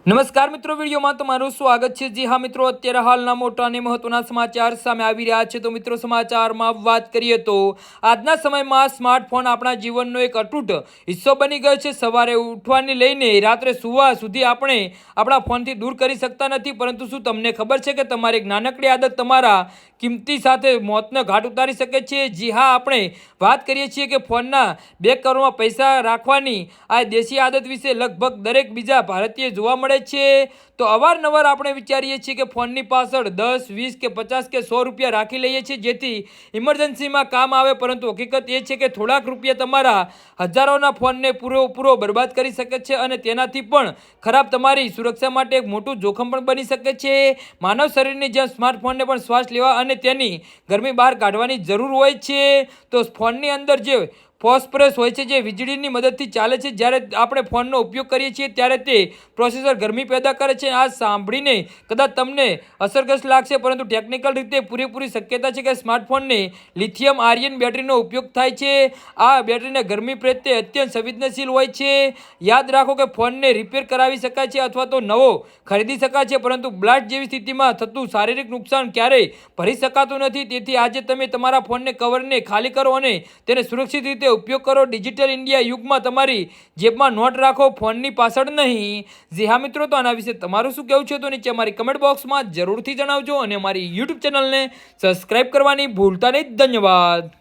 નમસ્કાર મિત્રો, વિડીયોમાં તમારું સ્વાગત છે। જી હા મિત્રો, અત્યારે હાલના મોટા અને મહત્વના સમાચાર સામે આવી રહ્યા છે। તો મિત્રો, સમાચારમાં વાત કરીએ તો આજના સમયમાં સ્માર્ટફોન આપણા જીવનનો એક અતૂટ હિસ્સો બની ગયો છે। સવારે ઉઠવાની લઈને રાત્રે સૂવા સુધી આપણે આપણા ફોનથી દૂર કરી શકતા નથી, પરંતુ શું તમને ખબર છે કે તમારી એક નાનકડી આદત તમારા કિંમતી સાથે મોતનો ઘાટ ઉતારી શકે છે। જી હા, આપણે વાત કરીએ છીએ કે ફોનના બેક કવરમાં પૈસા રાખવાની આ દેશી આદત વિશે લગભગ દરેક બીજા ભારતીય જોવા મળે છે। તો અવારનવાર આપણે વિચારીએ છીએ કે ફોનની પાછળ 10, 20 કે 50 કે 100 રૂપિયા રાખી લઈએ છીએ જેથી ઇમરજન્સીમાં કામ આવે, પરંતુ હકીકત એ છે કે થોડાક રૂપિયા તમારા હજારોના ફોનને પૂરો બરબાદ કરી શકે છે અને તેનાથી પણ ખરાબ તમારી સુરક્ષા માટે એક મોટું જોખમ પણ બની શકે છે। માનવ શરીરની જેમ સ્માર્ટફોનને પણ શ્વાસ લેવા અને તેની ગરમી બહાર કાઢવાની જરૂર હોય છે। તો ફોનની અંદર જે ફોસ્ફરસ હોય છે જે વીજળીની મદદથી ચાલે છે। જ્યારે આપણે ફોનનો ઉપયોગ કરીએ છીએ ત્યારે તે પ્રોસેસર ગરમી પેદા કરે છે। આ સાંભળીને કદાચ તમને અસરગ્રસ્ત લાગશે, પરંતુ ટેકનિકલ રીતે પૂરેપૂરી શક્યતા છે કે સ્માર્ટફોનને લિથિયમ આયર્ન બેટરીનો ઉપયોગ થાય છે। આ બેટરીને ગરમી પ્રત્યે અત્યંત સંવેદનશીલ હોય છે। યાદ રાખો કે ફોનને રિપેર કરાવી શકાય છે અથવા તો નવો ખરીદી શકાય છે, પરંતુ બ્લાસ્ટ જેવી સ્થિતિમાં થતું શારીરિક નુકસાન ક્યારેય ભરી શકાતું નથી। તેથી આજે તમે તમારા ફોનને કવરને ખાલી કરો અને તેને સુરક્ષિત રીતે ઉપયોગ કરો। ડિજિટલ ઇન્ડિયા યુગમાં તમારી જેબમાં નોટ રાખો, ફોનની પાછળ નહીં। જી હા મિત્રો, તો આના વિશે તમારું શું કહેવું છે તો નીચે અમારી કમેન્ટ બોક્સમાં જરૂરથી જણાવજો અને અમારી યુટ્યુબ ચેનલને સબસ્ક્રાઇબ કરવાની ભૂલતા નહીં। ધન્યવાદ।